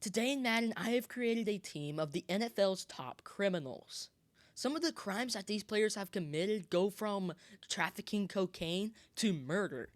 Today in Madden, I have created a team of the NFL's top criminals. Some of the crimes that these players have committed go from trafficking cocaine to murder.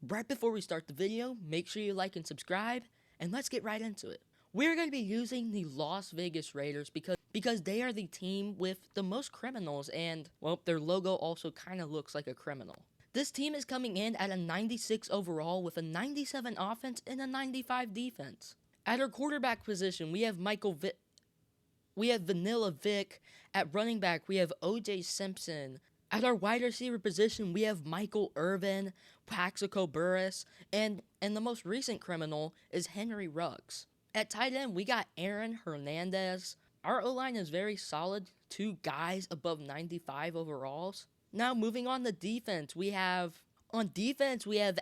Right before we start the video, make sure you like and subscribe, and let's get right into it. We're going to be using the Las Vegas Raiders because they are the team with the most criminals, and, well, their logo also kind of looks like a criminal. This team is coming in at a 96 overall with a 97 offense and a 95 defense. At our quarterback position, we have Vanilla Vic. At running back, we have O.J. Simpson. At our wide receiver position, we have Michael Irvin, Plaxico Burress, and the most recent criminal is Henry Ruggs. At tight end, we got Aaron Hernandez. Our O-line is very solid, 2 guys above 95 overalls. Now, moving on to defense, we have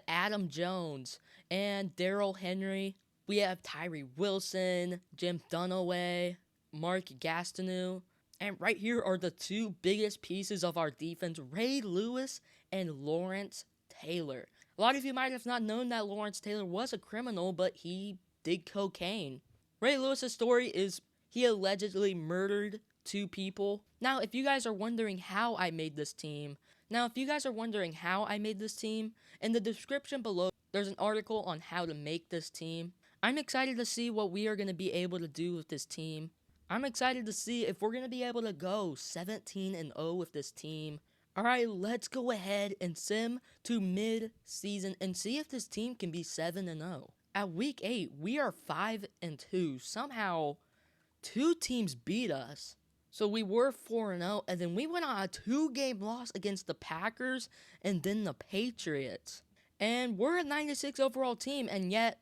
Adam Jones and Darrell Henry. We have Tyree Wilson, Jim Dunaway, Mark Gastineau. And right here are the 2 biggest pieces of our defense, Ray Lewis and Lawrence Taylor. A lot of you might have not known that Lawrence Taylor was a criminal, but he did cocaine. Ray Lewis's story is he allegedly murdered 2 people. Now, if you guys are wondering how I made this team, in the description below, there's an article on how to make this team. I'm excited to see what we are going to be able to do with this team. I'm excited to see if we're going to be able to go 17-0 with this team. Alright, let's go ahead and sim to mid-season and see if this team can be 7-0. At week 8, we are 5-2. Somehow, 2 teams beat us. So we were 4-0, and then we went on a 2-game loss against the Packers and then the Patriots. And we're a 96 overall team, and yet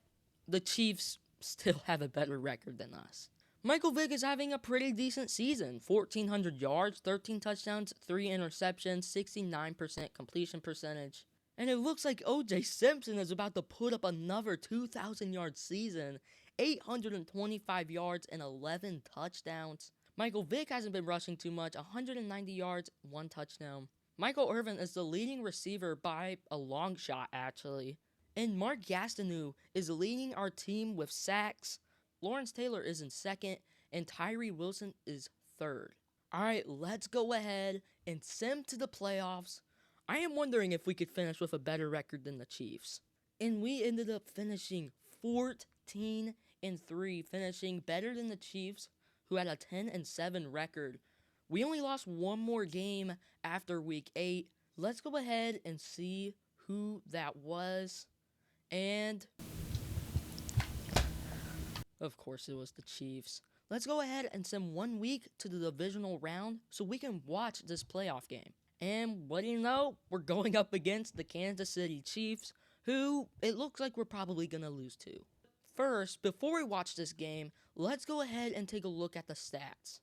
the Chiefs still have a better record than us. Michael Vick is having a pretty decent season. 1,400 yards, 13 touchdowns, 3 interceptions, 69% completion percentage. And it looks like O.J. Simpson is about to put up another 2,000-yard season. 825 yards and 11 touchdowns. Michael Vick hasn't been rushing too much. 190 yards, 1 touchdown. Michael Irvin is the leading receiver by a long shot, actually. And Mark Gastineau is leading our team with sacks. Lawrence Taylor is in second, and Tyree Wilson is third. Alright, let's go ahead and sim to the playoffs. I am wondering if we could finish with a better record than the Chiefs. And we ended up finishing 14-3, finishing better than the Chiefs, who had a 10-7 record. We only lost 1 more game after week 8. Let's go ahead and see who that was. And of course, it was the Chiefs. Let's go ahead and send 1 week to the divisional round so we can watch this playoff game. And what do you know? We're going up against the Kansas City Chiefs, who it looks like we're probably going to lose to. First, before we watch this game, let's go ahead and take a look at the stats.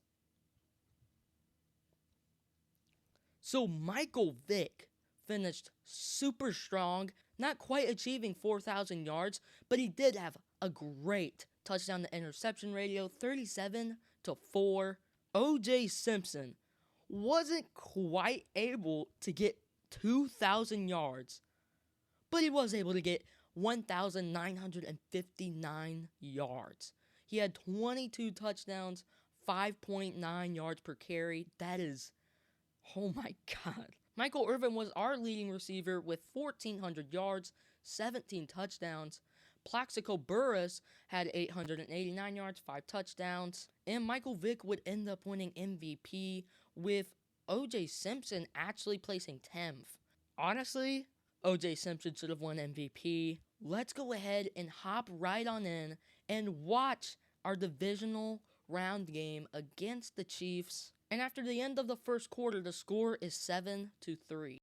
So Michael Vick finished super strong, not quite achieving 4,000 yards, but he did have a great touchdown to interception ratio, 37-4. O.J. Simpson wasn't quite able to get 2,000 yards, but he was able to get 1,959 yards. He had 22 touchdowns, 5.9 yards per carry. That is, oh my God. Michael Irvin was our leading receiver with 1,400 yards, 17 touchdowns. Plaxico Burress had 889 yards, 5 touchdowns. And Michael Vick would end up winning MVP with O.J. Simpson actually placing 10th. Honestly, O.J. Simpson should have won MVP. Let's go ahead and hop right on in and watch our divisional round game against the Chiefs. And after the end of the first quarter, the score is 7-3.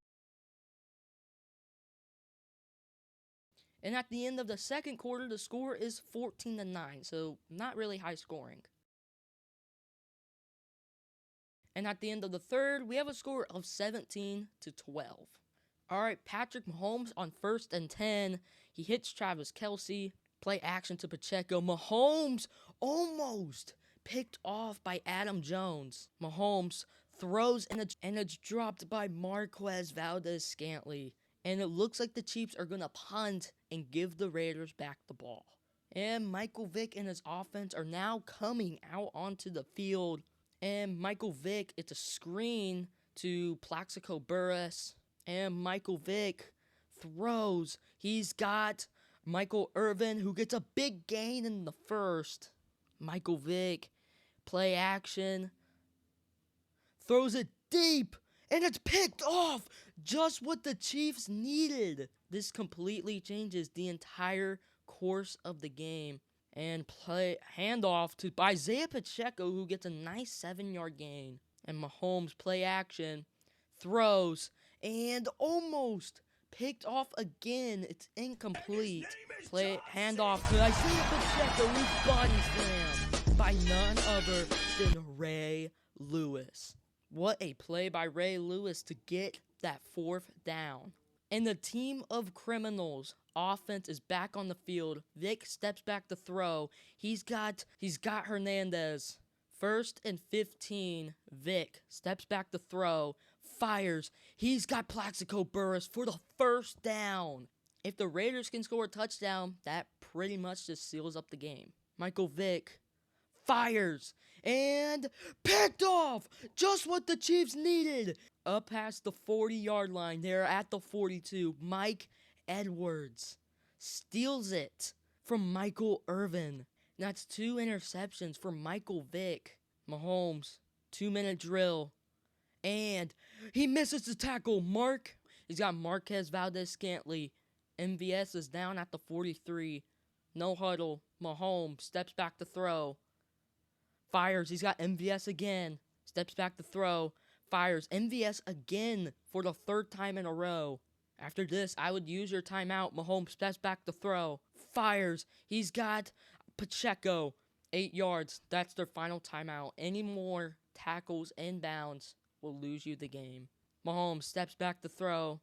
And at the end of the second quarter, the score is 14-9, so not really high scoring. And at the end of the third, we have a score of 17-12. Alright, Patrick Mahomes on 1st and 10. He hits Travis Kelce. Play action to Pacheco. Mahomes almost picked off by Adam Jones. Mahomes throws and it's dropped by Marquez Valdez-Scantling. And it looks like the Chiefs are going to punt and give the Raiders back the ball. And Michael Vick and his offense are now coming out onto the field. And Michael Vick, it's a screen to Plaxico Burress. And Michael Vick throws. He's got Michael Irvin, who gets a big gain in the first. Michael Vick, play action, throws it deep, and it's picked off. Just what the Chiefs needed. This completely changes the entire course of the game. And play handoff to Isaiah Pacheco, who gets a nice 7-yard gain. And Mahomes, play action, throws, and almost picked off again. It's incomplete. Play handoff to Isaiah Pacheco, who's body slammed by none other than Ray Lewis. What a play by Ray Lewis to get that 4th down. And the team of criminals offense is back on the field. Vick steps back to throw. He's got Hernandez. 1st and 15. Vick steps back to throw. Fires. He's got Plaxico Burress for the 1st down. If the Raiders can score a touchdown, that pretty much just seals up the game. Michael Vick fires and picked off. Just what the Chiefs needed. Up past the 40-yard line. They're at the 42. Mike Edwards steals it from Michael Irvin. That's 2 interceptions for Michael Vick. Mahomes, 2-minute drill. And he misses the tackle. He's got Marquez Valdez-Scantling. MVS is down at the 43. No huddle. Mahomes steps back to throw. Fires. He's got MVS again. Steps back to throw. Fires. MVS again for the 3rd time in a row. After this, I would use your timeout. Mahomes steps back to throw. Fires. He's got Pacheco. 8 yards. That's their final timeout. Any more tackles inbounds will lose you the game. Mahomes steps back to throw.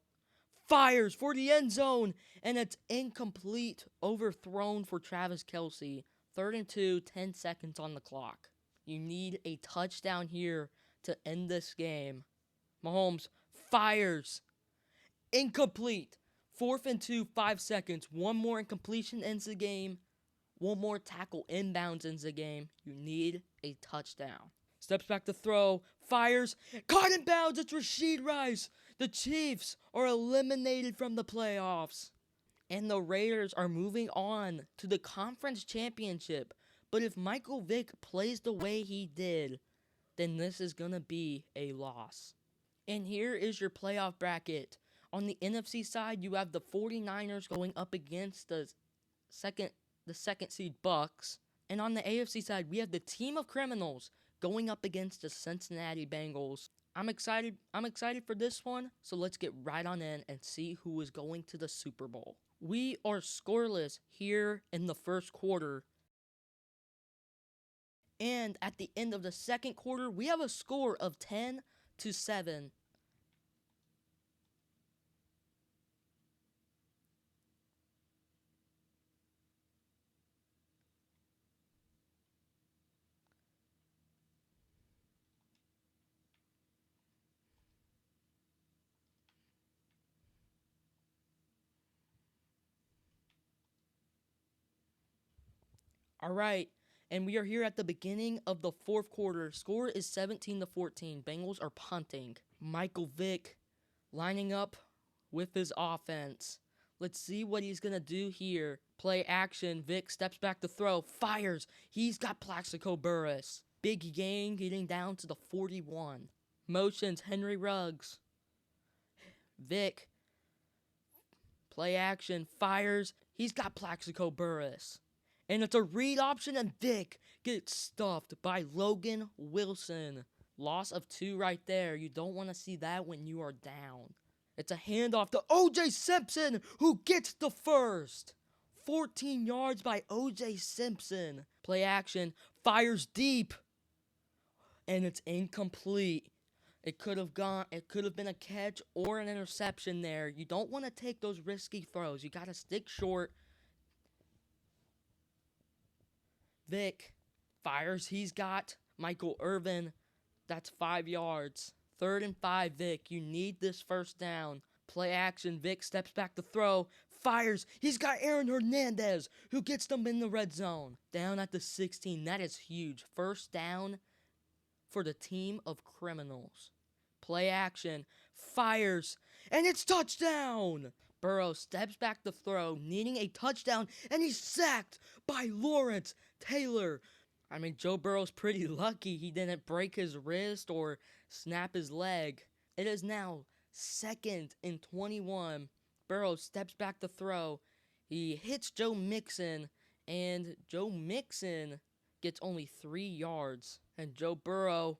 Fires for the end zone. And it's incomplete. Overthrown for Travis Kelce. 3rd and 2. 10 seconds on the clock. You need a touchdown here to end this game. Mahomes fires. Incomplete. 4th and 2, 5 seconds. One more incompletion ends the game. One more tackle inbounds ends the game. You need a touchdown. Steps back to throw. Fires. Caught in bounds. It's Rashid Rice. The Chiefs are eliminated from the playoffs. And the Raiders are moving on to the conference championship. But if Michael Vick plays the way he did, then this is going to be a loss. And here is your playoff bracket. On the NFC side, you have the 49ers going up against the second seed Bucks. And on the AFC side, we have the team of criminals going up against the Cincinnati Bengals. I'm excited for this one, so let's get right on in and see who is going to the Super Bowl. We are scoreless here in the first quarter. And at the end of the second quarter, we have a score of 10-7. All right, and we are here at the beginning of the fourth quarter. Score is 17-14. Bengals are punting. Michael Vick lining up with his offense. Let's see what he's going to do here. Play action. Vick steps back to throw. Fires. He's got Plaxico Burress. Big gain getting down to the 41. Motions. Henry Ruggs. Vick. Play action. Fires. He's got Plaxico Burress. And it's a read option, and Vick gets stuffed by Logan Wilson. Loss of 2 right there. You don't want to see that when you are down. It's a handoff to O.J. Simpson, who gets the first. 14 yards by O.J. Simpson. Play action. Fires deep. And it's incomplete. It could have been a catch or an interception there. You don't want to take those risky throws. You got to stick short. Vick fires. He's got Michael Irvin. That's 5 yards. 3rd and 5, Vick. You need this first down. Play action. Vic steps back to throw. Fires. He's got Aaron Hernandez, who gets them in the red zone. Down at the 16. That is huge. First down for the team of criminals. Play action. Fires. And it's touchdown! Burrow steps back to throw, needing a touchdown, and he's sacked by Lawrence Taylor. I mean, Joe Burrow's pretty lucky he didn't break his wrist or snap his leg. It is now 2nd and 21. Burrow steps back to throw. He hits Joe Mixon, and Joe Mixon gets only 3 yards. And Joe Burrow,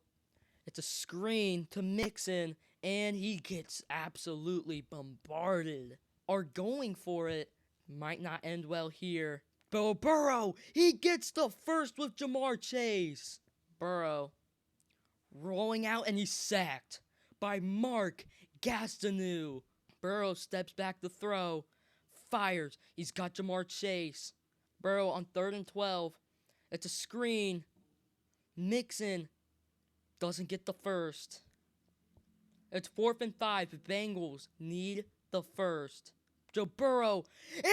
it's a screen to Mixon, and he gets absolutely bombarded. Are going for it. Might not end well here. Burrow, he gets the first with Jamar Chase. Burrow rolling out, and he's sacked by Mark Gastineau. Burrow steps back to throw. Fires. He's got Jamar Chase. Burrow on 3rd and 12. It's a screen. Mixon doesn't get the first. It's 4th and 5. Bengals need the first. Joe Burrow,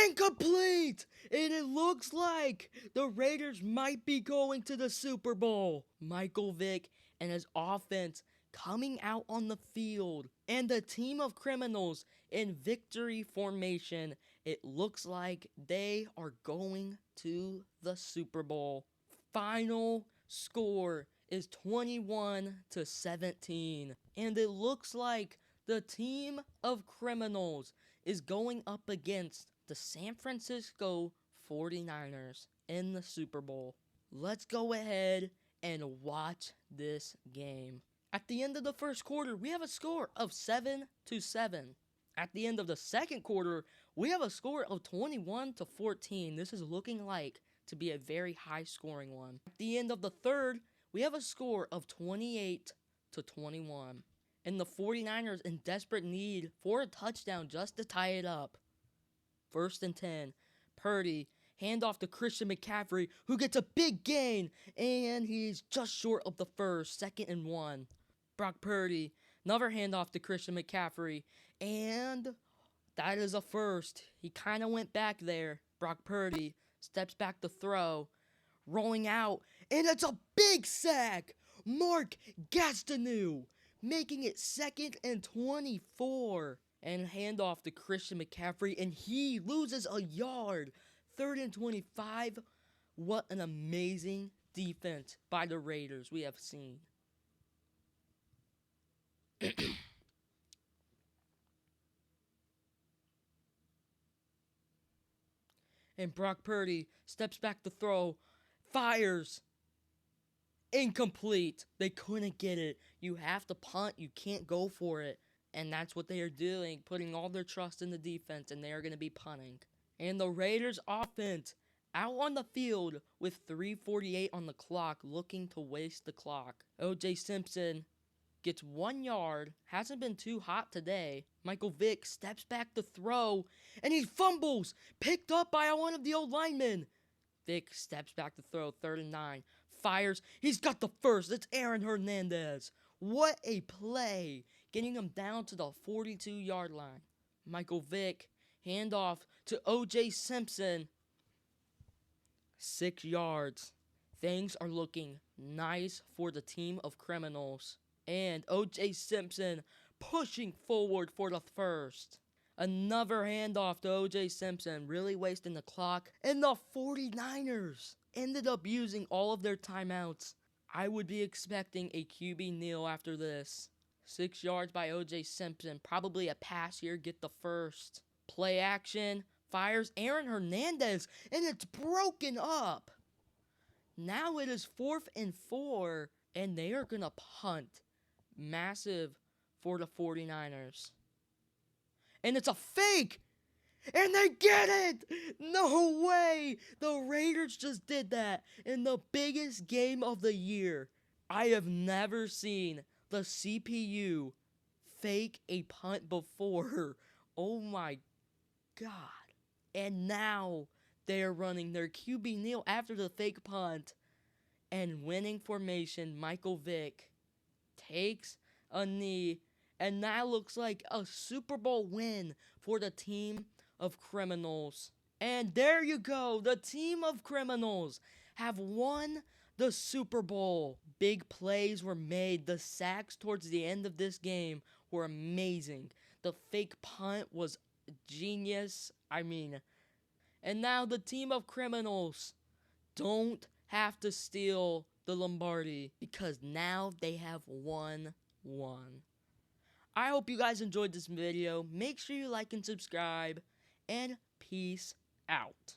incomplete! And it looks like the Raiders might be going to the Super Bowl. Michael Vick and his offense coming out on the field. And the team of criminals in victory formation. It looks like they are going to the Super Bowl. Final score is 21-17. And it looks like the team of criminals is going up against the San Francisco 49ers in the Super Bowl. Let's go ahead and watch this game. At the end of the first quarter, we have a score of 7-7. At the end of the second quarter, we have a score of 21-14. This is looking like to be a very high scoring one. At the end of the third, we have a score of 28-21. And the 49ers in desperate need for a touchdown just to tie it up. 1st and 10. Purdy, handoff to Christian McCaffrey, who gets a big gain, and he's just short of the first. 2nd and 1. Brock Purdy, another handoff to Christian McCaffrey, and that is a first. He kind of went back there. Brock Purdy steps back to throw, rolling out, and it's a big sack. Mark Gastineau, making it 2nd and 24. And handoff to Christian McCaffrey, and he loses a yard. 3rd and 25. What an amazing defense by the Raiders we have seen. And Brock Purdy steps back to throw, fires. Incomplete. They couldn't get it. You have to punt. You can't go for it. And that's what they are doing, putting all their trust in the defense, and they are going to be punting. And the Raiders offense out on the field with 3:48 on the clock, looking to waste the clock. O.J. Simpson gets 1 yard. Hasn't been too hot today. Michael Vick steps back to throw, and he fumbles. Picked up by one of the old linemen. Vick steps back to throw, 3rd and 9. Fires. He's got the first. It's Aaron Hernandez. What a play. Getting him down to the 42-yard line. Michael Vick, handoff to O.J. Simpson. 6 yards. Things are looking nice for the team of criminals. And O.J. Simpson pushing forward for the first. Another handoff to O.J. Simpson, really wasting the clock. And the 49ers ended up using all of their timeouts. I would be expecting a QB kneel after this. 6 yards by O.J. Simpson. Probably a pass here. Get the first. Play action. Fires Aaron Hernandez. And it's broken up. Now it is 4th and 4. And they are going to punt. Massive for the 49ers. And it's a fake. And they get it! No way! The Raiders just did that in the biggest game of the year. I have never seen the CPU fake a punt before. Oh my God. And now they're running their QB kneel after the fake punt. And winning formation, Michael Vick takes a knee And that looks like a Super Bowl win for the team of criminals. And there you go. The team of criminals have won the Super Bowl. Big plays were made. The sacks towards the end of this game were amazing. The fake punt was genius. And now the team of criminals don't have to steal the Lombardi because now they have won one. I hope you guys enjoyed this video. Make sure you like and subscribe, and peace out.